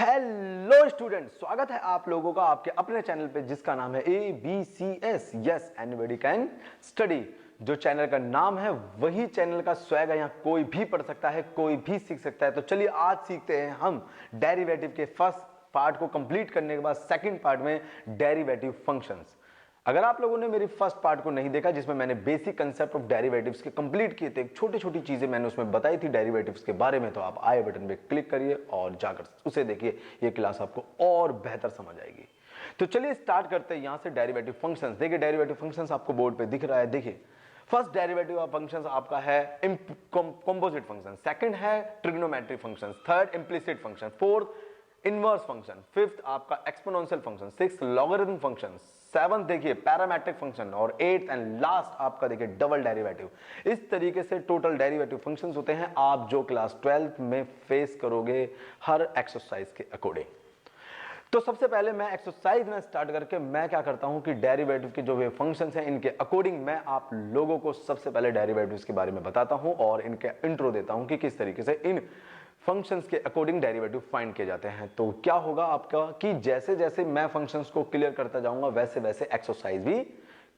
Hello student, स्वागत है आप लोगों का आपके अपने चैनल पे जिसका नाम है ABCS yes anybody can study. जो चैनल का नाम है वही चैनल का स्वैग है। यहाँ कोई भी पढ़ सकता है, कोई भी सीख सकता है। तो चलिए आज सीखते हैं हम डेरिवेटिव के फर्स्ट पार्ट को कंप्लीट करने के बाद सेकंड पार्ट में डेरिवेटिव फंक्शंस। अगर आप लोगों ने मेरी फर्स्ट पार्ट को नहीं देखा जिसमें मैंने बेसिक कंसेप्ट ऑफ डेरिवेटिव्स के कंप्लीट किए थे, छोटी छोटी चीजें मैंने उसमें बताई थी डेरिवेटिव्स के बारे में, तो आप आई बटन पे क्लिक करिए और जाकर उसे देखिए। ये क्लास आपको और बेहतर समझ आएगी। तो चलिए स्टार्ट करते हैं यहां से डेरिवेटिव फंक्शंस। देखिए डेरिवेटिव फंक्शंस आपको बोर्ड पे दिख रहा है। देखिए फर्स्ट डेरिवेटिव ऑफ फंक्शंस आपका है कंपोजिट फंक्शन, सेकंड है trigonometric function, third implicit function, fourth inverse function, fifth आपका exponential function, sixth logarithm function, seventh देखिए पैरामेट्रिक फंक्शन और एट्थ एंड लास्ट आपका देखिए डबल डेरिवेटिव। इस तरीके से टोटल डेरिवेटिव फंक्शंस होते हैं आप जो क्लास 12th में फेस करोगे हर एक्सरसाइज के अकॉर्डिंग। तो सबसे पहले मैं एक्सरसाइज में स्टार्ट करके मैं क्या करता हूं कि डेरिवेटिव के जो वे फंक्शंस हैं इनके अकॉर्डिंग मैं आप लोगों को सबसे पहले डेरिवेटिव्स के बारे में बताता हूं और इनके इंट्रो देता हूं कि किस तरीके से इन फंक्शंस के अकॉर्डिंग डेरिवेटिव फाइंड किए जाते हैं। तो क्या होगा आपका कि जैसे जैसे मैं फंक्शंस को क्लियर करता जाऊंगा वैसे वैसे एक्सरसाइज भी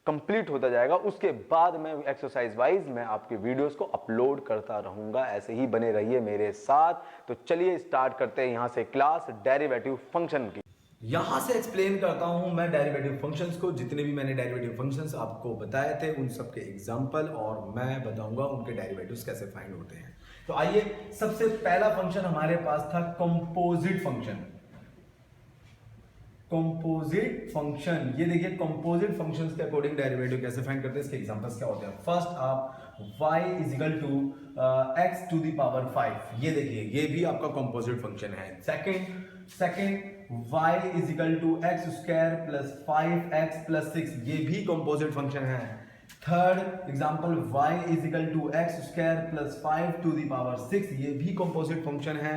कंप्लीट होता जाएगा। उसके बाद मैं एक्सरसाइज वाइज मैं आपके वीडियोस को अपलोड करता रहूंगा। ऐसे ही बने रहिए मेरे साथ। तो चलिए स्टार्ट करते हैं यहां से क्लास डेरिवेटिव फंक्शन की। यहां से एक्सप्लेन करता हूं मैं डेरिवेटिव फंक्शंस को। जितने भी मैंने डेरिवेटिव फंक्शंस आपको बताए थे उन सब के एग्जांपल और मैं बताऊंगा उनके डेरिवेटिव्स कैसे फाइंड होते हैं। तो आइए, सबसे पहला फंक्शन हमारे पास था कंपोजिट फंक्शन। कंपोजिट फंक्शन, ये देखिए कंपोजिट फंक्शंस के अकॉर्डिंग डेरिवेटिव कैसे फाइंड करते हैं, इसके एग्जांपल्स क्या होते हैं। फर्स्ट आप y is equal to x to the power 5, ये देखिए ये भी आपका कंपोजिट फंक्शन है। Second y is equal to x square plus 5x plus 6, ये भी कंपोजिट फंक्शन है। Third example y is equal to x square plus 5 to the power 6, ये भी कंपोजिट फंक्शन है।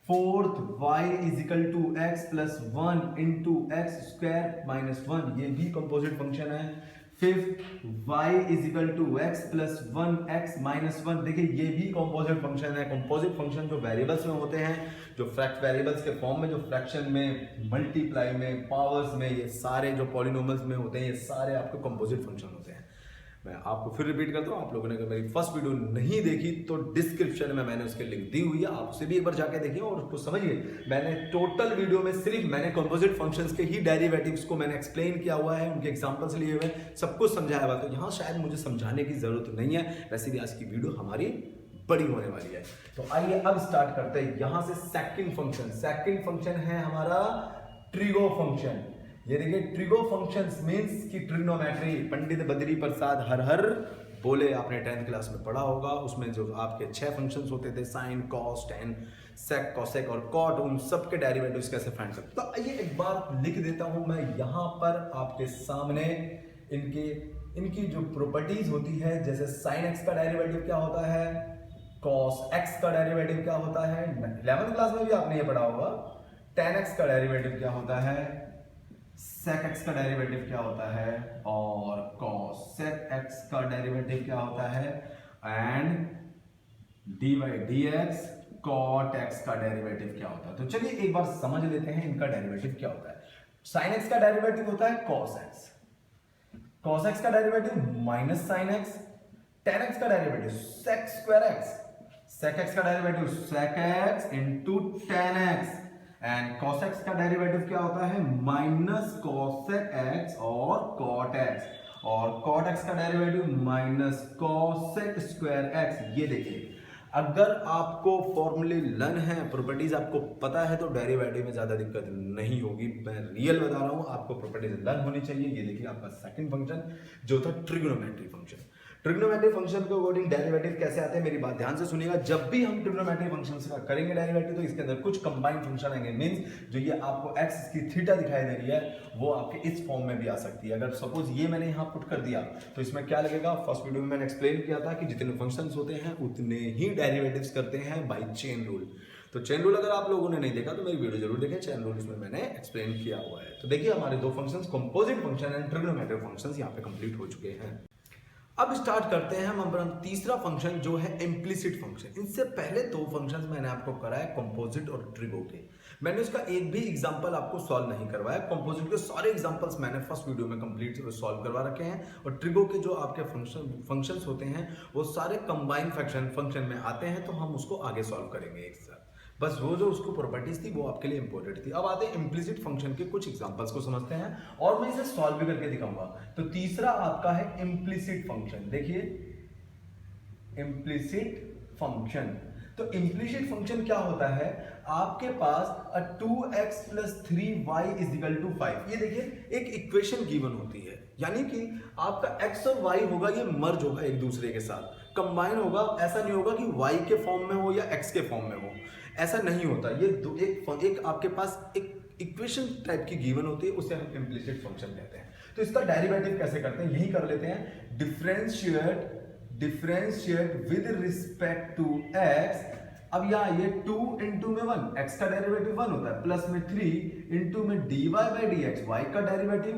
Fourth y is equal to x plus 1 into x square minus 1, ये भी composite function है। Fifth y is equal to x plus 1 x minus 1, देखिए ये भी composite function है। कंपोजिट फंक्शन जो वेरिएबल्स में होते हैं, जो फ्रैक्ट वेरिएबल्स के फॉर्म में, जो फ्रैक्शन में, मल्टीप्लाई में, पावर्स में, ये सारे जो पॉलिनोमियल्स में होते हैं, ये सारे आपके कंपोजिट फंक्शन होते हैं। मैं आपको फिर रिपीट करता हूं, आप लोगों ने अगर मेरी फर्स्ट वीडियो नहीं देखी तो डिस्क्रिप्शन में मैंने उसके लिंक दी हुई है, आप उसे भी एक बार जाके देखिए और उसको समझिए। मैंने टोटल वीडियो में सिर्फ मैंने कंपोजिट फंक्शंस के ही डेरिवेटिव्स को मैंने एक्सप्लेन किया हुआ है, उनके एग्जांपल्स लिए हुए हैं, सब कुछ समझाया हुआ है। तो यहाँ शायद मुझे समझाने की जरूरत नहीं है, वैसे भी आज की वीडियो हमारी बड़ी होने वाली है। तो आइए अब स्टार्ट करते हैं यहां से सेकंड फंक्शन। सेकंड फंक्शन है हमारा ट्रिगो फंक्शन। ये देखिए ट्रिगो फंक्शंस मींस की ट्रिग्नोमेट्री, पंडित बद्री प्रसाद हर हर बोले, आपने 10th क्लास में पढ़ा होगा। उसमें जो आपके 6 फंक्शंस होते थे, साइन, कॉस, टेन, सेक, कोसेक और कॉट, उन सब के डेरिवेटिव्स कैसे फाइंड करते। तो आइए एक बार लिख देता हूं मैं यहां पर आपके सामने इनकी जो प्रॉपर्टीज होती है। जैसे साइन एक्स का डेरिवेटिव क्या होता है, कॉस एक्स का डेरिवेटिव क्या होता है, 11th क्लास में भी आपने ये पढ़ा होगा। टेन एक्स का डेरिवेटिव क्या होता है, sec x का डेरिवेटिव क्या होता है और cosec x का डेरिवेटिव क्या होता है, and dy dx cot x का डेरिवेटिव क्या होता है। तो चलिए एक बार समझ लेते हैं इनका डेरिवेटिव क्या होता है। sin x का डेरिवेटिव होता है cos x, cos x का derivative minus sin x, tan x का derivative sec square x, sec x का derivative sec x into tan x, and cos x का डेरिवेटिव क्या होता है, माइनस cosec x और cot x, और cot x का derivative minus cosec square x। ये देखिए अगर आपको फॉर्मूले लर्न है, प्रॉपर्टीज आपको पता है तो डेरिवेटिव में ज्यादा दिक्कत नहीं होगी। मैं रियल बता रहा हूं, आपको प्रॉपर्टीज लर्न होनी चाहिए। ये देखिए आपका सेकंड फंक्शन जो था ट्रिग्नोमेट्री फंक्शन। ट्रिग्नोमेट्री फंक्शन के अकॉर्डिंग डेरिवेटिव कैसे आते हैं, मेरी बात ध्यान से सुनिएगा। जब भी हम ट्रिग्नोमेट्री फंक्शन का करेंगे डेरिवेटिव तो इसके अंदर कुछ कंबाइंड फंक्शन आएंगे। मींस जो ये आपको x की थीटा दिखाई दे रही है वो आपके इस फॉर्म में भी आ सकती है। अगर सपोज ये मैंने यहाँ पुट कर दिया तो इसमें क्या लगेगा, फर्स्ट वीडियो में मैंने एक्सप्लेन किया था कि जितने फंक्शंस होते हैं उतने ही डेरिवेटिव्स करते हैं बाय चेन रूल। तो चेन रूल अगर आप लोगों ने नहीं देखा तो मेरी वीडियो जरूर देखें, चेन रूल इसमें मैंने एक्सप्लेन किया हुआ है। तो देखिए हमारे दो functions composite function and trigonometric functions यहाँ पे कंप्लीट हो चुके हैं। अब स्टार्ट करते हैं हम अपना तीसरा फंक्शन जो है इम्प्लिसिट फंक्शन। इनसे पहले दो फंक्शंस मैंने आपको कराया कंपोजिट और ट्रिगो के। मैंने उसका एक भी एग्जांपल आपको सॉल्व नहीं करवाया। कंपोजिट के सारे एग्जांपल्स मैंने फर्स्ट वीडियो में कंप्लीट सॉल्व करवा रखे हैं, और ट्रिगो के जो आपके फंक्शंस होते हैं वो सारे कंबाइन फंक्शन में आते हैं, तो हम उसको आगे सॉल्व करेंगे एक साथ। बस वो जो उसको प्रॉपर्टीज थी वो आपके लिए इंपॉर्टेंट थी। अब आते हैं इम्प्लिसिट फंक्शन के कुछ एग्जांपल्स को समझते हैं, और मैं इसे सॉल्व भी करके दिखाऊंगा। तो तीसरा आपका है इम्प्लिसिट फंक्शन। देखिए इम्प्लिसिट फंक्शन, तो इम्प्लिसिट फंक्शन क्या होता है, आपके पास 2x + 3y = 5। ये देखिए एक इक्वेशन गिवन होती है, यानी कि आपका x और y होगा, ये मर्ज होगा एक दूसरे के साथ, कंबाइन होगा। ऐसा नहीं होगा कि y के फॉर्म में हो या x के फॉर्म में हो, ऐसा नहीं होता। ये एक आपके पास एक इक्वेशन टाइप की गिवन होती है, उसे हम इम्प्लिसिट फंक्शन कहते हैं। तो इसका डेरिवेटिव कैसे करते हैं, यही कर लेते हैं। Differentiate with respect to x। अब यहाँ ये 2 × में 1, x का डेरिवेटिव 1 होता है, प्लस में 3 × में dy/dx, y का डेरिवेटिव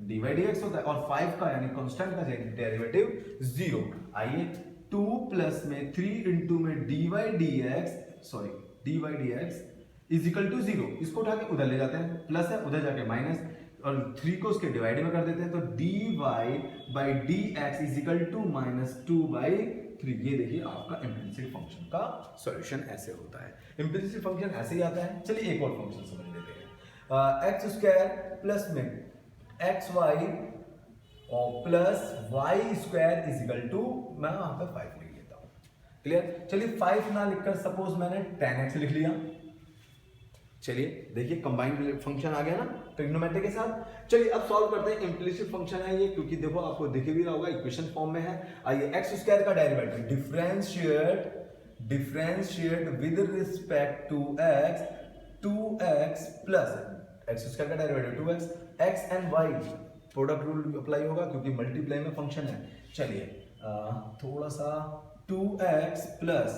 dy/dx होता है, और 5 का यानी कांस्टेंट का डेरिवेटिव 0। आइए 2 प्लस में 3 × में dy/dx = 0। इसको उठा के उधर ले जाते हैं, प्लस है उधर जाके माइनस, और 3 को उसके डिवाइड में कर देते हैं, तो dy/dx = -2/3। ये देखिए आपका इम्प्लिसिट फंक्शन का सॉल्यूशन ऐसे होता है। इम्प्लिसिट फंक्शन ऐसे ही आता है। चलिए एक और फंक्शन समझ लेते हैं। x² प्लस में xy और प्लस y² = मैं वहां पे 5 लिख लेता हूं। क्लियर। चलिए 5 ना लिखकर सपोज मैंने 10x लिख लिया। चलिए देखिए कंबाइंड फंक्शन आ गया ना ट्रिग्नोमेट्री के साथ। चलिए अब सॉल्व करते हैं। इम्प्लिसिट फंक्शन है ये, क्योंकि देखो आपको दिख भी रहा होगा इक्वेशन फॉर्म में है। आइए x² का derivative differentiate with respect to x, 2x plus x² का derivative 2x, x and y product rule apply होगा क्योंकि मल्टीप्लाई में फंक्शन है। चलिए थोड़ा सा 2x प्लस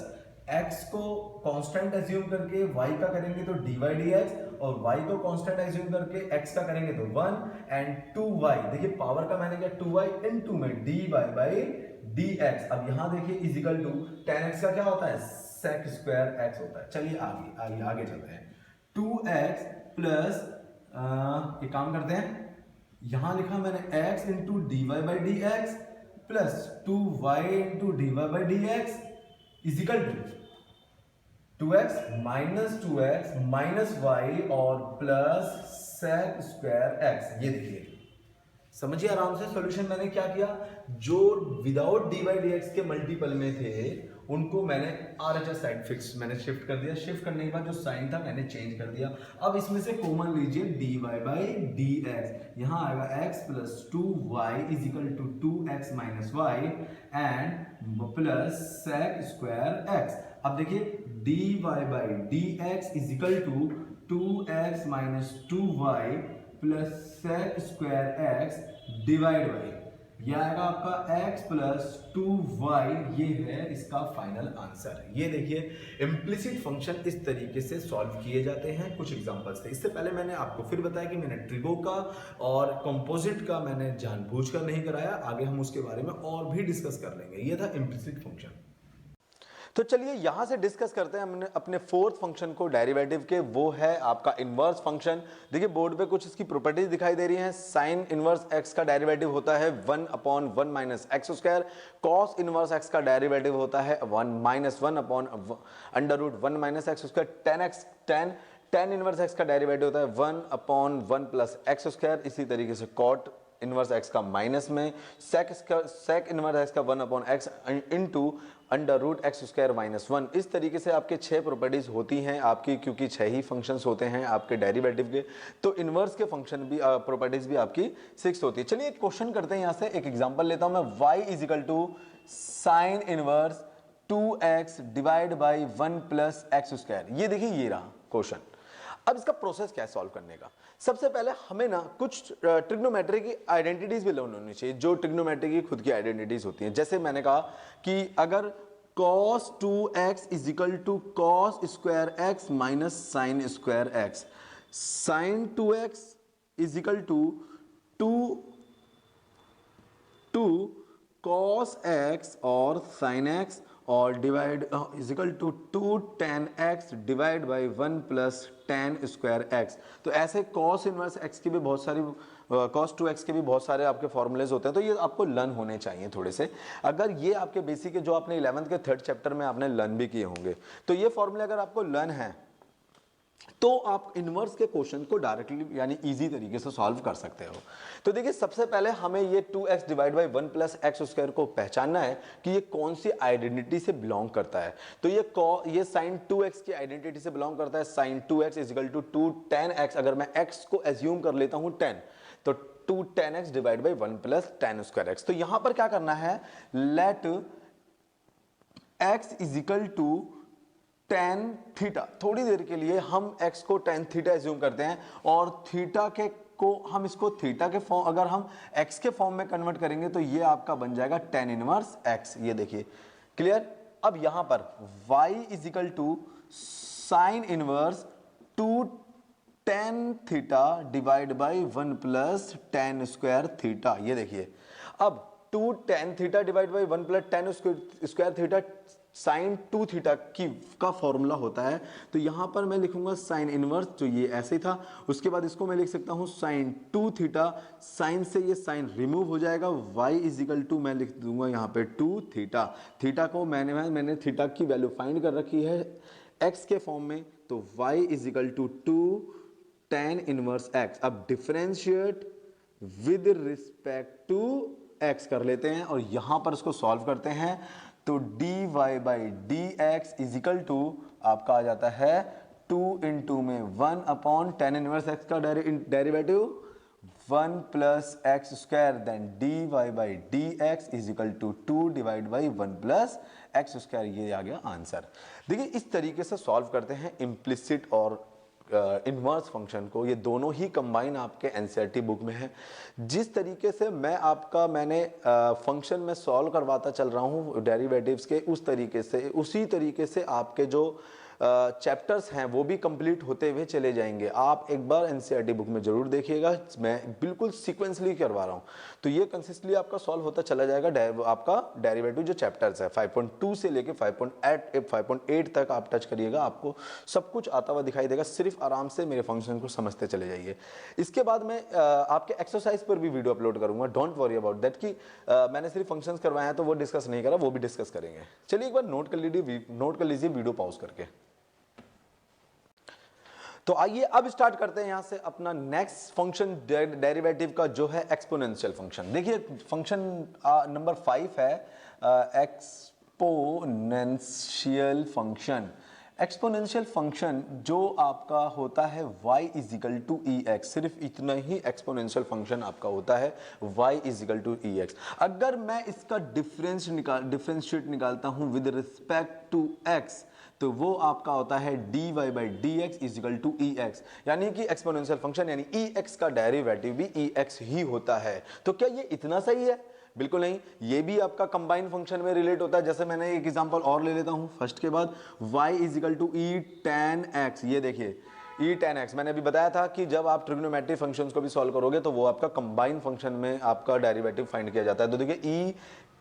x को कांस्टेंट एज्यूम करके y का करेंगे तो dy/dx, और y को कांस्टेंट एज्यूम करके x का करेंगे तो 1 एंड 2y। देखिए पावर का मैंने किया 2y * में dy/dx। अब यहां देखिए इजिकल टू 10x का क्या होता है, sec² x होता है। चलिए आगे चलते हैं। 2x प्लस एक काम करते हैं, यहां लिखा मैंने x * dy/dx plus 2y * dy/dx = 2x - y और प्लस sec² x। ये देखिए समझिए आराम से सॉल्यूशन मैंने क्या किया, जो विदाउट dy/dx के मल्टीपल में थे उनको मैंने RHS साइड फिक्स मैंने शिफ्ट कर दिया। शिफ्ट करने के बाद जो साइन था मैंने चेंज कर दिया। अब इसमें से कॉमन लीजिए dy/dx, यहां आएगा x + 2y = 2x - y and plus sec² x। अब देखिए dy/dx = 2x - 2y plus sec² x divide by, यह आएगा आपका x + 2y। ये है इसका फाइनल आंसर। ये देखिए इम्प्लिसिट फंक्शन इस तरीके से सॉल्व किए जाते हैं। कुछ एग्जांपल्स थे। इससे पहले मैंने आपको फिर बताया कि मैंने ट्रिगो का और कंपोजिट का मैंने जानबूझकर नहीं कराया, आगे हम उसके बारे में और भी डिस्कस कर लेंगे। ये था इम्प्लिसिट फंक्शन। तो चलिए यहां से डिस्कस करते हैं हमने अपने फोर्थ फंक्शन को डेरिवेटिव के, वो है आपका इनवर्स फंक्शन। देखिए बोर्ड पे कुछ इसकी प्रॉपर्टीज दिखाई दे रही हैं। साइन इनवर्स x का डेरिवेटिव होता है 1/1 - x²। कॉस इनवर्स x का डेरिवेटिव होता है 1 - 1/√1 - x²। tan इनवर्स x का डेरिवेटिव होता है 1/1 + x²। इसी तरीके से कॉट इनवर्स x का माइनस में, सेक इनवर्स x का 1/x * √x² - 1। इस तरीके से आपके 6 प्रॉपर्टीज होती हैं आपकी, क्योंकि 6 ही फंक्शंस होते हैं आपके डेरिवेटिव के, तो इनवर्स के फंक्शन भी प्रॉपर्टीज भी आपकी 6 होती है। चलिए एक क्वेश्चन करते हैं। यहां से एक एग्जांपल लेता हूं मैं। y = sin inverse 2x divide by 1 + x²। ये देखिए ये रहा क्वेश्चन। अब इसका प्रोसेस क्या है सॉल्व करने का। सबसे पहले हमें ना कुछ ट्रिग्नोमेट्री की आइडेंटिटीज भी लर्न होनी चाहिए, जो ट्रिग्नोमेट्री की खुद की आइडेंटिटीज होती हैं। जैसे मैंने कहा कि अगर cos 2x = cos² x - sin² x, sin 2x = 2 cos x और sin x और divide is equal to 2 tan x divide by 1 plus tan square x। तो ऐसे cos इनवर्स x की भी बहुत सारी cos 2x के भी बहुत सारे आपके फॉर्मूलेज होते हैं, तो ये आपको लर्न होने चाहिए थोड़े से। अगर ये आपके बेसिक जो आपने 11th के 3rd चैप्टर में आपने लर्न भी किए होंगे, तो ये फॉर्मूले अगर आपको लर्न है तो आप इनवर्स के क्वेश्चन को डायरेक्टली यानी इजी तरीके से सॉल्व कर सकते हो। तो देखिए सबसे पहले हमें ये 2x divide by 1 plus x square को पहचानना है कि ये कौन सी आइडेंटिटी से बिलोंग करता है। तो ये sin 2x की आइडेंटिटी से बिलोंग करता है। sin 2x is equal to 2 tan x, अगर मैं x को एज्यूम कर लेता हूं 10, तो 2 tan x divide by 1 plus tan square x। तो यहां पर क्या करना है, let x is equal to tan theta. थोड़ी देर के लिए हम x को tan थीटा एज्यूम करते हैं और थीटा के को हम इसको थीटा के फॉर्म, अगर हम x के फॉर्म में कन्वर्ट करेंगे तो ये आपका बन जाएगा tan इनवर्स x। ये देखिए क्लियर। अब यहां पर y is equal to sine inverse 2 tan theta divide by 1 plus tan square theta. ये देखिए अब 2 tan theta divide by 1 plus tan square theta sine 2 theta की का फॉर्मूला होता है। तो यहां पर मैं लिखूंगा साइन इनवर्स, जो ये ऐसे था, उसके बाद इसको मैं लिख सकता हूं साइन 2 थीटा, साइन से ये साइन रिमूव हो जाएगा, y इज इक्वल टू मैं लिख दूंगा यहां पे 2 थीटा। थीटा को मैंने थीटा की वैल्यू फाइंड कर रखी है x के फॉर्म में, तो y is equal to 2 tan inverse x। अब differentiate with respect to x कर लेते हैं और यहां पर इसको सॉल्व करते हैं, तो dy by d x is equal to आपका आ जाता है 2 इंटू में 1 अपॉन tan इनवर्स x का derivative 1 plus x square, then dy by d x is equal to 2 divide by 1 plus x square. ये आ गया आंसर। देखिए इस तरीके से सॉल्व करते हैं इम्प्लिसिट और इनवर्स फंक्शन को। ये दोनों ही कंबाइन आपके एनसीईआरटी बुक में है। जिस तरीके से मैंने फंक्शन में सॉल्व करवाता चल रहा हूँ डेरिवेटिव्स के, उसी तरीके से आपके जो चैप्टर्स हैं वो भी कंप्लीट होते हुए चले जाएंगे। आप एक बार एनसीईआरटी बुक में जरूर देखिएगा, मैं बिल्कुल सीक्वेंसली करवा रहा हूँ, तो ये कंसिस्टेंटली आपका सॉल्व होता चला जाएगा। आपका डेरिवेटिव जो चैप्टर्स है 5.2 से लेके 5.8 तक आप टच करिएगा, आपको सब कुछ आता हुआ दिखाई देगा। सिर्फ आराम से मेरे फंक्शन को समझते चले जाइए। इसके बाद मैं आपके एक्सरसाइज पर भी वीडियो अपलोड करूंगा, डोंट वरी अबाउट दैट कि मैंने सिर्फ फंक्शंस करवाए हैं तो वो डिस्कस नहीं करा, वो भी डिस्कस करेंगे। चलिए एक बार नोट कर लीजिए वीडियो पॉज करके। तो आइए अब स्टार्ट करते हैं यहां से अपना नेक्स्ट फंक्शन डेरिवेटिव का, जो है एक्सपोनेंशियल फंक्शन। देखिए फंक्शन नंबर 5 है एक्सपोनेंशियल फंक्शन। एक्सपोनेंशियल फंक्शन जो आपका होता है y is equal to e x, सिर्फ इतना ही एक्सपोनेंशियल फंक्शन आपका होता है y is equal to e x. अगर मैं इसका डिफरेंशिएट निकालता हूं विद रिस्पेक्ट टू x, तो वो आपका होता है dy by d x is equal to e x. यानी कि एक्सपोनेंशियल फंक्शन यानी ई एक्स का डेरिवेटिव भी ई एक्स ही होता है। तो क्या ये इतना सही है? बिल्कुल नहीं, ये भी आपका कंबाइन फंक्शन में रिलेट होता है। जैसे मैंने एक एग्जांपल और ले लेता हूं फर्स्ट के बाद, y is equal to e tan x। ये देखिए ई tan x, मैंने अभी बताया था कि जब आप ट्रिग्नोमेट्रिक फंक्शंस को भी सॉल्व करोगे तो वो आपका कंबाइन फंक्शन में आपका डेरिवेटिव फाइंड किया जाता है। तो देखिए ई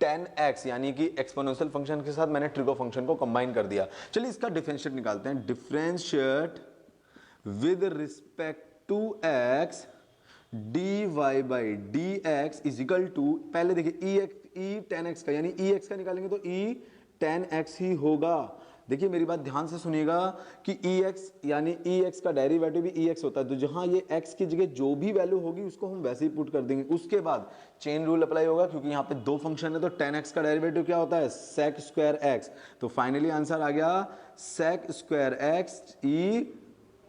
tan x यानी कि एक्सपोनेंशियल फंक्शन के साथ मैंने ट्रिगो फंक्शन को कंबाइन कर दिया। चलिए इसका डिफरेंशिएट निकालते हैं। Differentiate with respect to x dy by d x is equal to, पहले देखिए ई tan x का, यानी ई एक्स का निकालेंगे तो ई tan x ही होगा। देखिए मेरी बात ध्यान से सुनिएगा कि ई एक्स यानी ई एक्स का डेरिवेटिव भी ई एक्स होता है, तो जहां ये एक्स की जगह जो भी वैल्यू होगी उसको हम वैसे ही पुट कर देंगे। उसके बाद चेन रूल अप्लाई होगा, क्योंकि यहाँ पे दो फंक्शन है, तो tan x का डेरिवेटिव क्या होता है sec स्क्वायर x। तो फाइनली आंसर आ गया sec स्क्वायर x ई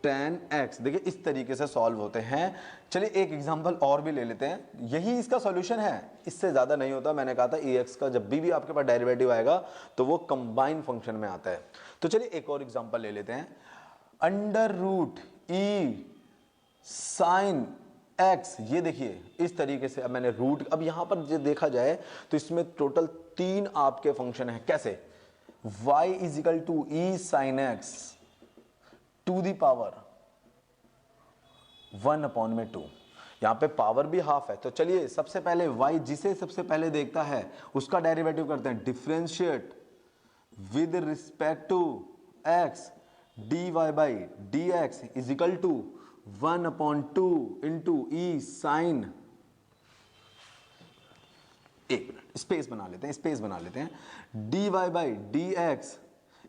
tan x। देखिए इस तरीके से सॉल्व होते हैं। चलिए एक एग्जांपल और भी ले लेते हैं, यही इसका सॉल्यूशन है, इससे ज्यादा नहीं होता। मैंने कहा था ex का जब भी आपके पास डेरिवेटिव आएगा तो वो कंबाइन फंक्शन में आता है। तो चलिए एक और एग्जांपल ले लेते हैं। Under root e sine x, ये देखिए इस तरीके से। अब मैंने रूट, अब यहां पर जो देखा जाए तो इसमें टोटल 3 आपके फंक्शन है। कैसे? y is equal to e sine x to the power 1 upon में 2। यहाँ पे पावर भी हाफ है। तो चलिए सबसे पहले y जिसे सबसे पहले देखता है उसका डेरिवेटिव करते हैं। Differentiate with respect to x dy by d x is equal to 1/2 into e sine, एक मिनट स्पेस बना लेते हैं, dy by d x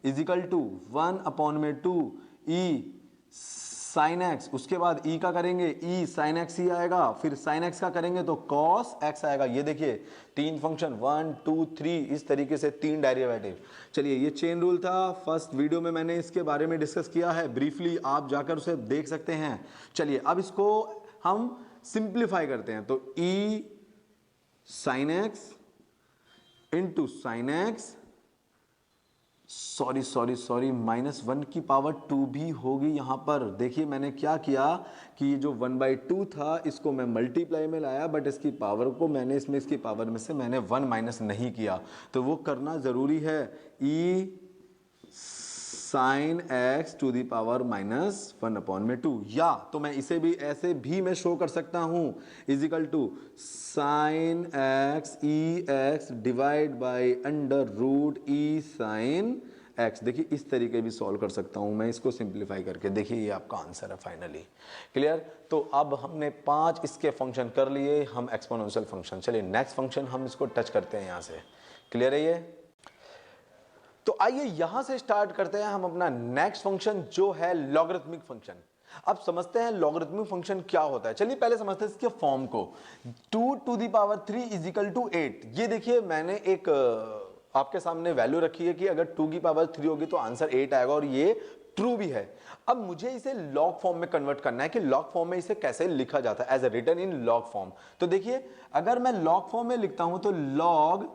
is equal to 1/2 e sine x, उसके बाद e का करेंगे e साइन एक्स ही आएगा, फिर साइन एक्स का करेंगे तो कॉस एक्स आएगा। ये देखिए तीन फंक्शन 1 2 3 इस तरीके से तीन डेरिवेटिव। चलिए ये चेन रूल था, फर्स्ट वीडियो में मैंने इसके बारे में डिस्कस किया है ब्रीफली, आप जाकर उसे देख सकते हैं। चलिए अब इसको हम सिंप्लीफाई करते हैं, तो e sine x into sine x, sorry -1 की पावर 2 भी होगी। यहां पर देखिए मैंने क्या किया कि ये जो 1/2 था इसको मैं मल्टीप्लाई में लाया, बट इसकी पावर को मैंने इसकी पावर में से मैंने 1 माइनस नहीं किया, तो वो करना जरूरी है। e sine x to the power -1/2, या तो मैं इसे भी ऐसे भी मैं शो कर सकता हूं, is equal to sine x e x divide by under root e sine x. देखिए इस तरीके भी सॉल्व कर सकता हूं मैं इसको सिंप्लीफाई करके। देखिए ये आपका आंसर है फाइनली। क्लियर? तो अब हमने 5 इसके फंक्शन कर लिए, हम एक्सपोनेंशियल फंक्शन। चलिए नेक्स्ट फंक्शन हम इसको टच करते हैं यहां से। क्लियर है ये? तो आइए यहां से स्टार्ट करते हैं हम अपना नेक्स्ट फंक्शन जो है लॉगरिथमिक फंक्शन। अब समझते हैं लॉगरिथमिक फंक्शन क्या होता है। चलिए पहले समझते हैं इसके फॉर्म को। 2 to the power 3 is equal to 8। ये देखिए मैंने एक आपके सामने वैल्यू रखी है कि अगर 2 की पावर 3 होगी तो आंसर 8 आएगा, और ये ट्रू भी है। अब मुझे इसे लॉग फॉर्म में कन्वर्ट करना है कि लॉग फॉर्म में इसे कैसे लिखा जाता है, as a written in log form. तो देखिए अगर मैं लॉग फॉर्म में लिखता हूं तो लॉग,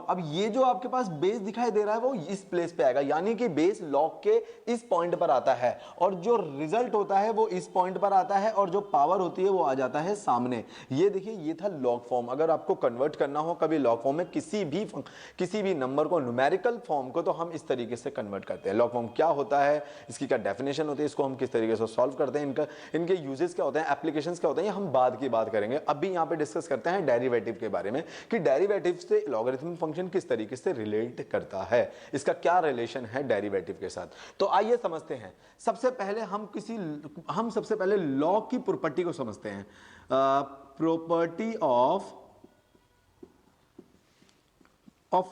अब ये जो आपके पास बेस दिखाई दे रहा है वो इस प्लेस पे आएगा, यानी कि बेस लॉग के इस पॉइंट पर आता है, और जो रिजल्ट होता है वो इस पॉइंट पर आता है, और जो पावर होती है वो आ जाता है सामने। ये देखिए ये था लॉग फॉर्म। अगर आपको कन्वर्ट करना हो कभी लॉग फॉर्म में किसी भी नंबर को, न्यूमेरिकल फॉर्म को, तो हम इस तरीके से कन्वर्ट करते हैं। लॉग फॉर्म क्या होता है, इसकी क्या डेफिनेशन होती है, इसको हम किस तरीके से सॉल्व करते हैं, इनके यूजेस क्या होते हैं, एप्लीकेशंस क्या होते हैं, ये हम बाद की बात करेंगे। अभी यहाँ पे डिस्कस करते हैं डेरिवेटिव के बारे में कि डेरिवेटिव से लॉगरिथमिक फंक्शन किस तरीके से रिलेट करता है, इसका क्या रिलेशन है डेरिवेटिव के साथ। तो आइए समझते हैं। सबसे पहले हम सबसे पहले लॉग की प्रॉपर्टी को समझते हैं। Property of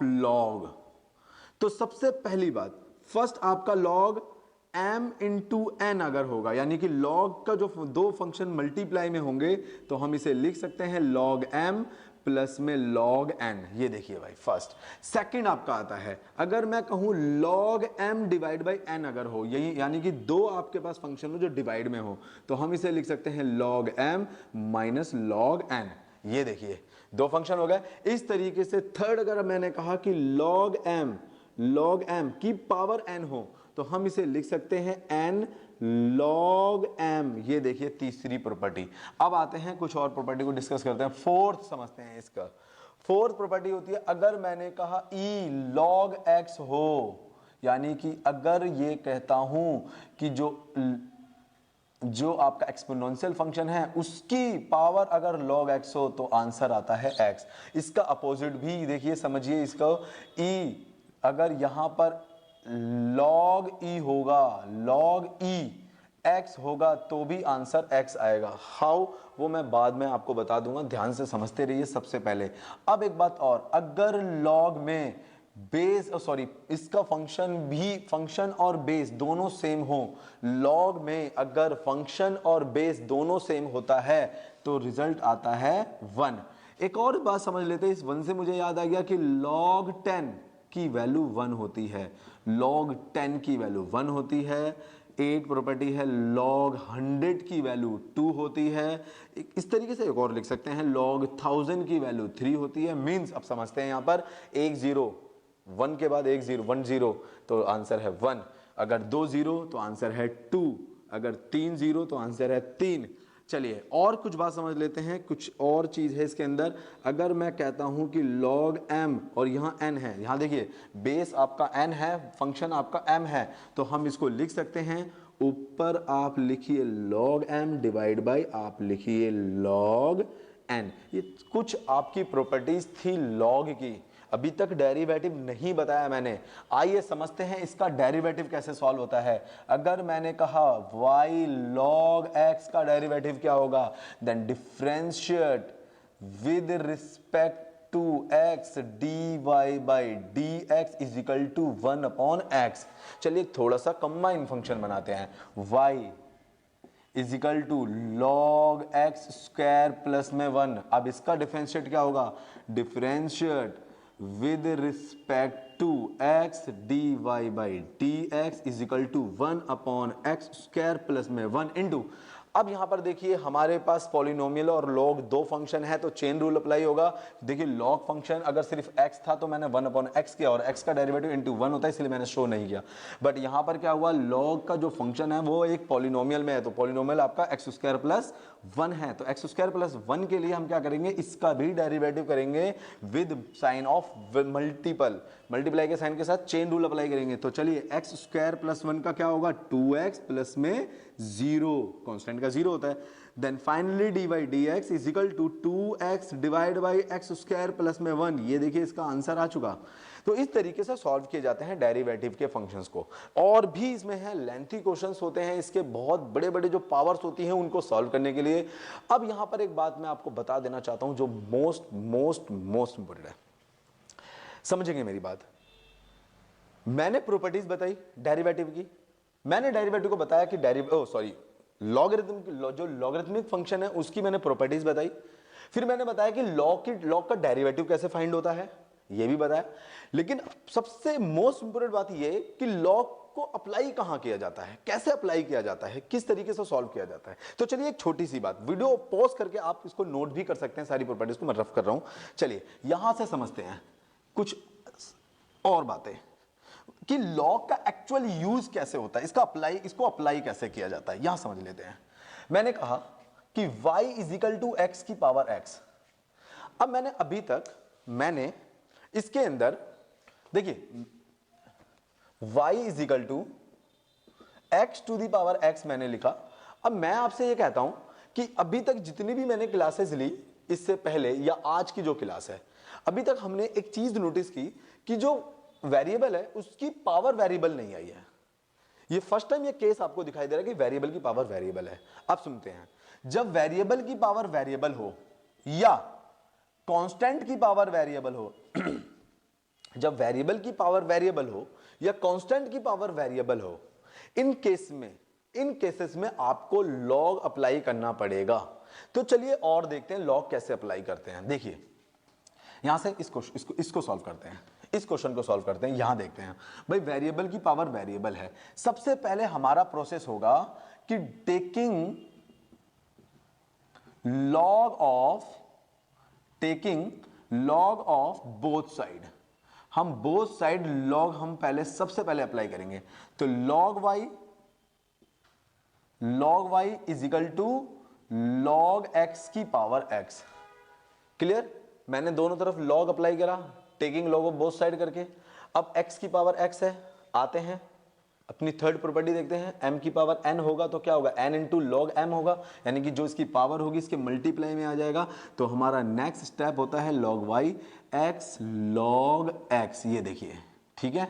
log. तो सबसे पहली बात, फर्स्ट आपका लॉग m इंटू एन अगर होगा, यानी कि लॉग का जो दो फंक्शन मल्टीप्लाई में होंगे तो हम इसे लिख सकते हैं log m प्लस में log n। ये देखिए भाई फर्स्ट। सेकंड आपका आता है, अगर मैं कहूं log m divide by n अगर हो, यही यानी कि दो आपके पास फंक्शन हो जो डिवाइड में हो, तो हम इसे लिख सकते हैं log m minus log n। ये देखिए दो फंक्शन हो गए। इस तरीके से थर्ड अगर मैंने कहा कि log m की पावर n हो, तो हम इसे लिख सकते हैं n log m। ये देखिए तीसरी प्रॉपर्टी। अब आते हैं कुछ और प्रॉपर्टी को डिस्कस करते हैं। फोर्थ समझते हैं इसका। फोर्थ प्रॉपर्टी होती है, अगर मैंने कहा e log x हो, यानी कि अगर ये कहता हूं कि जो आपका एक्सपोनेंशियल फंक्शन है उसकी पावर अगर log x हो तो आंसर आता है x। इसका अपोजिट भी देखिए, समझिए इसका, e अगर यहां पर log e होगा, log e x होगा तो भी आंसर x आएगा। हाउ, वो मैं बाद में आपको बता दूंगा, ध्यान से समझते रहिए सबसे पहले। अब एक बात और, अगर log में इसका फंक्शन और बेस दोनों सेम हो, log में अगर फंक्शन और बेस दोनों सेम होता है तो रिजल्ट आता है 1। एक और बात समझ लेते हैं, इस 1 से मुझे याद आ गया कि log 10 की वैल्यू 1 होती है, log 10 की वैल्यू 1 होती है। 8 प्रॉपर्टी है, log 100 की वैल्यू 2 होती है। इस तरीके से एक और लिख सकते हैं, log 1000 की वैल्यू 3 होती है। मींस अब समझते हैं यहां पर 1 के बाद 1 0 तो आंसर है 1, अगर 2 0 तो आंसर है 2, अगर 3 0 तो आंसर है 3, चलिए और कुछ बात समझ लेते हैं, कुछ और चीज है इसके अंदर। अगर मैं कहता हूं कि log m और यहाँ n है, यहाँ देखिए बेस आपका n है, फंक्शन आपका m है, तो हम इसको लिख सकते हैं, ऊपर आप लिखिए log m डिवाइड बाई आप लिखिए log n। ये कुछ आपकी प्रॉपर्टीज थी log की, अभी तक डेरिवेटिव नहीं बताया मैंने। आइए समझते हैं इसका डेरिवेटिव कैसे सॉल्व होता है। अगर मैंने कहा y log x का डेरिवेटिव क्या होगा, then differentiate with respect to x dy by dx is equal to 1 upon x। चलिए थोड़ा सा कंबाइन फंक्शन बनाते हैं, y is equal to log x square plus में 1। अब इसका डिफरेंशिएट क्या होगा, differentiate with respect to x dy by dx is equal to 1 upon x square plus में 1 इंटू। अब यहां पर देखिए हमारे पास पॉलिनोमियल और लॉग दो फंक्शन है, तो चेन रूल अप्लाई होगा। देखिए लॉग फंक्शन अगर सिर्फ x था तो मैंने 1 अपॉन x किया, और x का डेरिवेटिव इंटू 1 होता है इसलिए मैंने शो नहीं किया। बट यहां पर क्या हुआ, लॉग का जो फंक्शन है वो एक पॉलिनोमियल में है, तो पॉलिनोमियल आपका एक्स स्क्वायर प्लस 1 है, तो एक्स स्क्वायर प्लस 1 के लिए हम क्या करेंगे, इसका भी डेरिवेटिव करेंगे with sine of multiple, multiply के साइन के साथ चेन रूल अप्लाई करेंगे। तो चलिए एक्स स्क्वायर प्लस 1 का क्या होगा, 2x प्लस में 0, कांस्टेंट का 0 होता है। Then finally d by d x is equal to 2x divide by x square plus में 1। ये देखिए इसका आंसर आ चुका। तो इस तरीके से सॉल्व किए जाते हैं डेरिवेटिव के फंक्शंस को। और भी इसमें है लेंथी क्वेश्चंस होते हैं, इसके बहुत बड़े बड़े जो पावर्स होती हैं उनको सॉल्व करने के लिए। अब यहां पर एक बात मैं आपको बता देना चाहता हूं जो मोस्ट मोस्ट मोस्ट इंपोर्टेंट है, समझेंगे मेरी बात। मैंने प्रॉपर्टीज बताई डेरिवेटिव की, मैंने डेरिवेटिव को बताया कि लॉगरिथम जो लॉगरिथमिक फंक्शन है उसकी मैंने प्रॉपर्टीज बताई, फिर मैंने बताया कि लॉग का डेरिवेटिव कैसे फाइंड होता है ये भी बताया। लेकिन सबसे मोस्ट इंपोर्टेंट बात ये कि लॉग को अप्लाई कहां किया जाता है, कैसे अप्लाई किया जाता है, किस तरीके से सॉल्व किया जाता है। तो चलिए एक छोटी सी बात, वीडियो पॉज करके आप इसको नोट भी कर सकते हैं, सारी प्रॉपर्टीज को मैं रफ कर रहा हूं। चलिए यहां से समझते हैं कुछ और बातें कि लॉग का एक्चुअल यूज कैसे होता है, इसको अप्लाई कैसे किया जाता है, यहां समझ लेते हैं। मैंने कहा कि y is equal to x की पावर x। अब मैंने अभी तक इसके अंदर देखिए y is equal to x to the power x मैंने लिखा। अब मैं आपसे ये कहता हूं कि अभी तक जितनी भी मैंने क्लासेस ली इससे पहले या आज की जो क्लास है, अभी तक हमने एक चीज नोटिस की कि जो वेरिएबल है उसकी पावर वेरिएबल नहीं आई है। ये फर्स्ट टाइम ये केस आपको दिखाई दे रहा है कि वेरिएबल की पावर वेरिएबल है। अब सुनते हैं, जब वेरिएबल की पावर वेरिएबल हो या कांस्टेंट की पावर वेरिएबल हो जब वेरिएबल की पावर वेरिएबल हो या कांस्टेंट की पावर वेरिएबल हो, इन केसेस में आपको लॉग अप्लाई करना पड़ेगा। तो चलिए और देखते हैं लॉग कैसे अप्लाई करते हैं। देखिए यहां से इसको सॉल्व करते हैं, इस क्वेश्चन को सॉल्व करते हैं। यहां देखते हैं भाई वेरिएबल की पावर वेरिएबल है, सबसे पहले हमारा प्रोसेस होगा कि taking log of both side, हम बोथ साइड लॉग हम सबसे पहले अप्लाई करेंगे। तो log y is equal to log x की पावर x। क्लियर, मैंने दोनों तरफ लॉग अप्लाई करा, taking log of both side करके। अब x की पावर x है, आते हैं अपनी थर्ड प्रॉपर्टी देखते हैं, m की पावर n होगा तो क्या होगा, n इंटू लॉग m होगा, यानी कि जो इसकी पावर होगी इसके मल्टीप्लाई में आ जाएगा। तो हमारा नेक्स्ट स्टेप होता है log y x log x, ये देखिए ठीक है,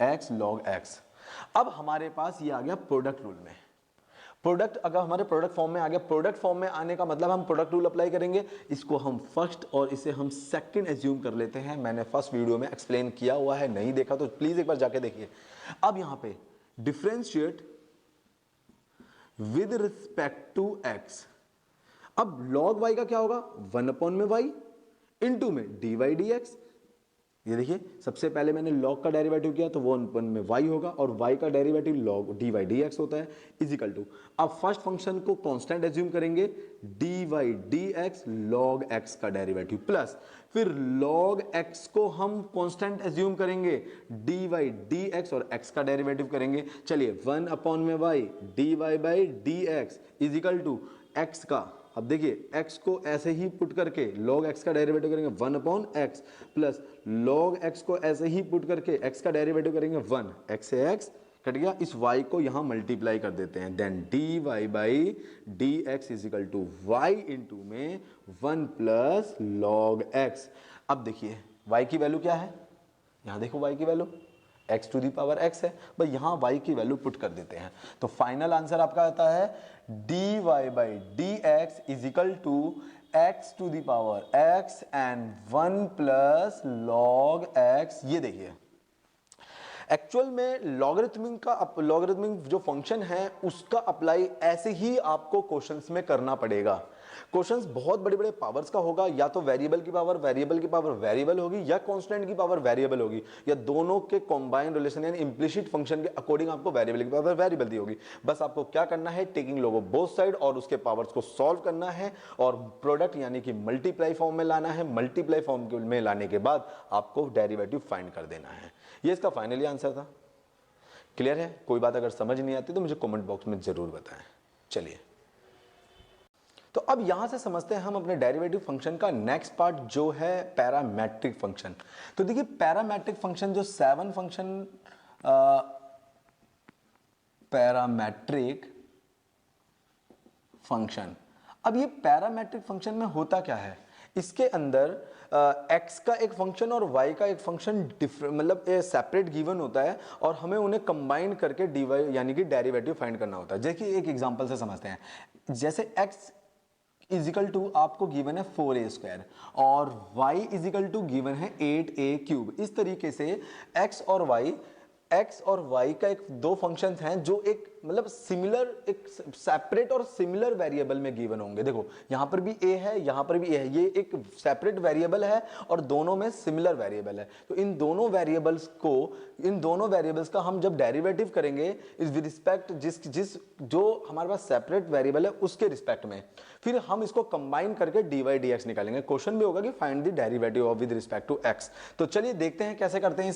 x लॉग x। अब हमारे पास ये आ गया प्रोडक्ट रूल में। प्रोडक्ट अगर हमारे प्रोडक्ट फॉर्म में आ गया, प्रोडक्ट फॉर्म में आने का मतलब हम प्रोडक्ट रूल अप्लाई करेंगे। इसको हम फर्स्ट और इसे हम सेकंड एज्यूम कर लेते हैं। मैंने फर्स्ट वीडियो में एक्सप्लेन किया हुआ है, नहीं देखा तो प्लीज एक बार जाके देखिए। अब यहां पे differentiate with respect to x। अब log y का क्या होगा, 1 अपॉन में y इंटू में dy dx। ये देखिए सबसे पहले मैंने log का डेरिवेटिव किया तो वो 1 में y होगा, और y का डेरिवेटिव log dy dx होता है, इज इक्वल टू। अब फर्स्ट फंक्शन को कांस्टेंट एज्यूम करेंगे, dy dx log x का डेरिवेटिव प्लस फिर log x को हम कांस्टेंट एज्यूम करेंगे, dy dx और x का डेरिवेटिव करेंगे। चलिए 1 अपॉन में y dy by dx is equal to x का, अब देखिए x को ऐसे ही पुट करके log x का डेरिवेटिव करेंगे 1/x प्लस log x को ऐसे ही पुट करके x का डेरिवेटिव करेंगे 1, x से x कट गया, इस y को यहां मल्टीप्लाई कर देते हैं, then dy by d x is equal to y into में 1 प्लस log x। अब देखिए y की वैल्यू क्या है, यहां देखो y की value x to the power x है, भाई यहां y की वैल्यू पुट कर देते हैं, तो फाइनल आंसर आपका आता है dy by d x is equal to x to the power x and 1 plus log x। ये देखिए एक्चुअल में लॉगरिथमिक जो फंक्शन है उसका अप्लाई ऐसे ही आपको क्वेश्चंस में करना पड़ेगा। क्वेश्चंस बहुत बड़े बड़े पावर्स का होगा, या तो वेरिएबल की पावर वेरिएबल होगी, या कांस्टेंट की पावर वेरिएबल होगी, या दोनों के कॉम्बाइंड रिलेशन यानी इंप्लिसिट फंक्शन के अकॉर्डिंग आपको वेरिएबल की पावर वेरिएबल दी होगी। बस आपको क्या करना है, taking log of both side और उसके पावर्स को सॉल्व करना है और प्रोडक्ट यानी कि मल्टीप्लाई फॉर्म में लाना है। मल्टीप्लाई फॉर्म में लाने के बाद आपको डेरिवेटिव फाइंड कर देना है। ये इसका फाइनली आंसर था। क्लियर है? कोई बात अगर समझ नहीं आती तो मुझे कमेंट बॉक्स में जरूर बताएं। चलिए, तो अब यहां से समझते हैं हम अपने डेरिवेटिव फंक्शन का नेक्स्ट पार्ट जो है पैरामेट्रिक फंक्शन। तो देखिए पैरामेट्रिक फंक्शन जो 7 फंक्शन पैरामेट्रिक फंक्शन, अब ये पैरामेट्रिक फंक्शन में होता क्या है, इसके अंदर x का एक फंक्शन और y का एक फंक्शन डिफरेंट मतलब सेपरेट गिवन होता है और हमें उन्हें कंबाइन करके dy यानी कि डेरिवेटिव फाइंड करना होता है। देखिए एक एग्जांपल से समझते हैं, जैसे x इजिकल टू आपको गिवन है 4a² और y इजिकल टू गिवन है 8a³। इस तरीके से x और y का एक दो फंक्शंस हैं जो एक मतलब सिमिलर, एक सेपरेट और सिमिलर वेरिएबल में गिवन होंगे। देखो यहां पर भी a है, यहां पर भी a है, ये एक सेपरेट वेरिएबल है और दोनों में सिमिलर वेरिएबल है। तो इन दोनों वेरिएबल्स का हम जब डेरिवेटिव करेंगे इस विद रिस्पेक्ट जिस जो हमारे पास सेपरेट वेरिएबल है उसके रिस्पेक्ट में, फिर हम इसको कंबाइन करके dy dx निकालेंगे। क्वेश्चन भी होगा कि find the derivative of with respect to x। तो चलिए देखते हैं कैसे करते हैं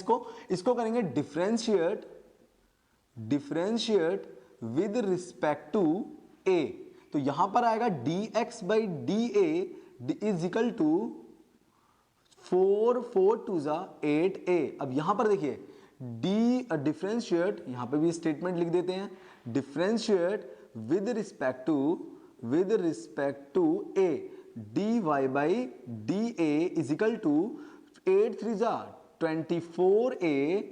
इसको करेंगे differentiate with respect to a। तो यहां पर आएगा dx by da is equal to 4 2 8a। अब यहां पर देखिए डिफरेंशिएट, यहां पे भी स्टेटमेंट लिख देते हैं, differentiate with respect to a dy by da is equal to 8 3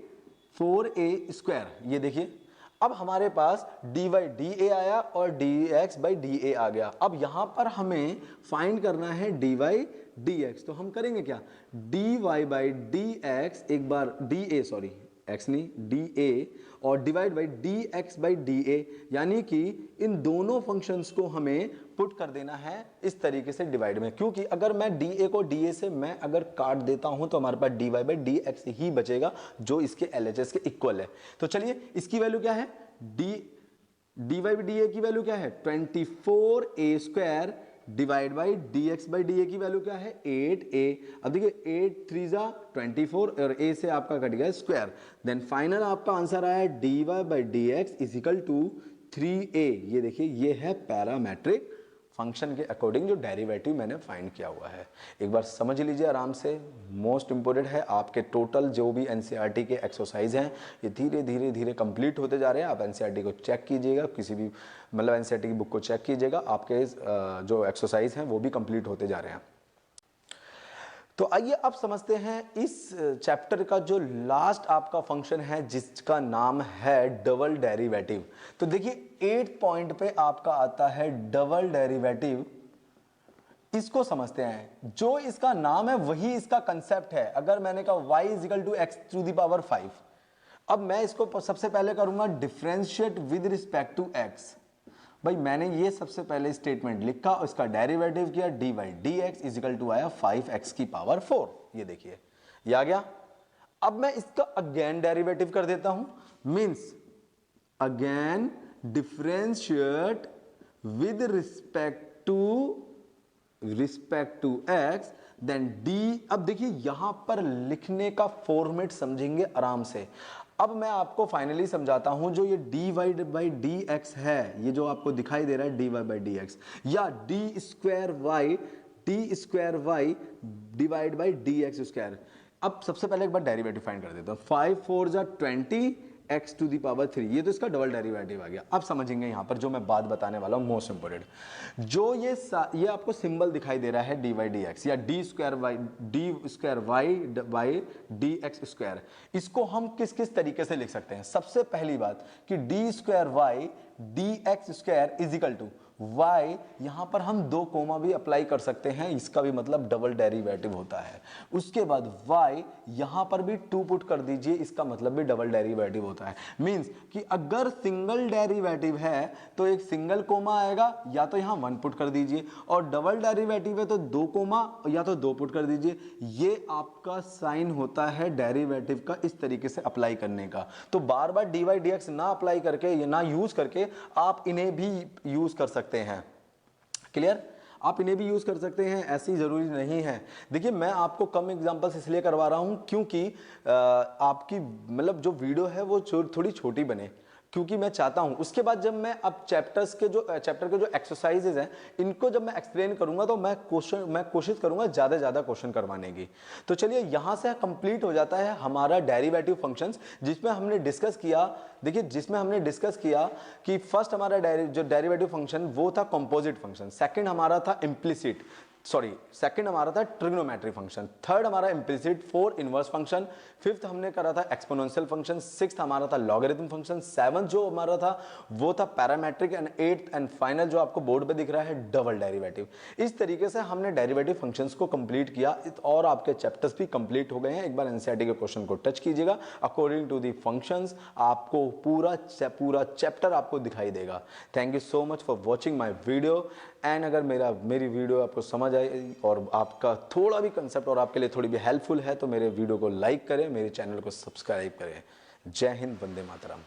24a ये देखिए अब हमारे पास dy da आया और dx बाई da आ गया। अब यहां पर हमें फाइंड करना है dy dx, तो हम करेंगे क्या, dy बाई dx एक बार x नहीं dA और divide by dx by da, यानी कि इन दोनों फंक्शंस को हमें पुट कर देना है इस तरीके से डिवाइड में, क्योंकि अगर मैं da को da से मैं अगर काट देता हूं तो हमारे पास dy बाई dx ही बचेगा जो इसके LHS के इक्वल है। तो चलिए इसकी वैल्यू क्या है, dy बाई da की वैल्यू क्या है 24a² divide by dx by da की वैल्यू क्या है 8a। अब देखिए 8 3 24 और a से आपका कट गया स्क्वायर, देन फाइनल आपका आंसर आया dy by dx is equal to 3a। ये देखिए ये है पैरामेट्रिक फंक्शन के अकॉर्डिंग जो डेरिवेटिव मैंने फाइंड किया हुआ है। एक बार समझ लीजिए आराम से, मोस्ट इंपोर्टेंट है। आपके टोटल जो भी एनसीईआरटी के एक्सरसाइज हैं ये धीरे धीरे धीरे कंप्लीट होते जा रहे हैं। आप एनसीईआरटी को चेक कीजिएगा, किसी भी मतलब एनसीईआरटी की बुक को चेक कीजिएगा, आपके जो एक्सरसाइज हैं वो भी कंप्लीट होते जा रहे हैं। तो आइए अब समझते हैं इस चैप्टर का जो लास्ट आपका फंक्शन है जिसका नाम है डबल डेरिवेटिव। तो देखिए 8 पॉइंट पे आपका आता है डबल डेरिवेटिव। इसको समझते हैं, जो इसका नाम है वही इसका कंसेप्ट है। अगर मैंने कहा y is equal to x to the power 5, अब मैं इसको सबसे पहले करूंगा differentiate with respect to x। भाई मैंने ये सबसे पहले स्टेटमेंट लिखा और इसका डेरिवेटिव किया dy dx is equal to आया 5x की पावर 4। ये देखिए ये आ गया। अब मैं इसका अगेन डेरिवेटिव कर देता हूं, means again differentiate with respect to x then d। अब देखिए यहां पर लिखने का फॉर्मेट समझेंगे आराम से। अब मैं आपको फाइनली समझाता हूं, जो ये dy/dx है, ये जो आपको दिखाई दे रहा है dy/dx या d² y divide by dx²। अब सबसे पहले एक बार डेरिवेटिव फाइंड कर देता हूं। 5 4 जा 20 x⁻3, ये तो इसका डबल डेरिवेटिव आ गया। अब समझेंगे यहां पर जो मैं बात बताने वाला हूं, मोस्ट इंपोर्टेंट, जो ये आपको सिंबल दिखाई दे रहा है dy/dx या d²y dx², इसको हम किस किस तरीके से लिख सकते हैं? सबसे पहली बात कि d²y dx² is equal to y, यहां पर हम 2 कोमा भी अप्लाई कर सकते हैं, इसका भी मतलब डबल डेरिवेटिव होता है। उसके बाद y यहां पर भी 2 पुट कर दीजिए, इसका मतलब भी डबल डेरिवेटिव होता है। मींस कि अगर सिंगल डेरिवेटिव है तो एक सिंगल कोमा आएगा, या तो यहां 1 पुट कर दीजिए, और डबल डेरिवेटिव है तो 2 कोमा या तो 2 पुट कर दीजिए। ये आपका साइन होता है डेरिवेटिव का इस तरीके से अप्लाई करने का। तो बार बार dy/dx ना अप्लाई करके, ना यूज करके आप इन्हें भी यूज कर सकते हैं। क्लियर? आप इन्हें भी यूज कर सकते हैं, ऐसी जरूरी नहीं है। देखिए मैं आपको कम एग्जांपल्स इसलिए करवा रहा हूं क्योंकि आपकी मतलब जो वीडियो है वो थोड़ी छोटी बने, क्योंकि मैं चाहता हूं उसके बाद जब मैं अब चैप्टर के जो एक्सरसाइजेज हैं इनको जब मैं एक्सप्लेन करूंगा तो मैं कोशिश करूंगा ज्यादा से ज्यादा क्वेश्चन करवाने की। तो चलिए यहां से कंप्लीट हो जाता है हमारा डेरिवेटिव फंक्शंस, जिसमें हमने डिस्कस किया। देखिए जिसमें हमने डिस्कस किया कि फर्स्ट हमारा जो डेरिवेटिव फंक्शन वो था कंपोजिट फंक्शन, सेकंड हमारा था सेकंड हमारा था ट्रिग्नोमेट्री फंक्शन, थर्ड हमारा implicit, fourth inverse function, fifth हमने करा था एक्सपोनेंशियल फंक्शन, सिक्स्थ हमारा था लॉगरिथम फंक्शन, सेवंथ जो हमारा था वो था parametric, and eighth and final जो आपको बोर्ड पे दिख रहा है डबल डेरिवेटिव। इस तरीके से हमने डेरिवेटिव फंक्शंस को कंप्लीट किया और आपके चैप्टर्स भी कंप्लीट हो गए हैं। एक बार एनसीईआरटी के क्वेश्चन को टच कीजिएगा, अकॉर्डिंग टू दी फंक्शंस आपको पूरा चैप्टर आपको दिखाई देगा। Thank you so much for watching my video. And अगर मेरी वीडियो आपको समझ आई और आपका थोड़ा भी कंसेप्ट और आपके लिए थोड़ी भी हेल्पफुल है तो मेरे वीडियो को लाइक करें, मेरे चैनल को सब्सक्राइब करें। जय हिंद, वंदे मातरम।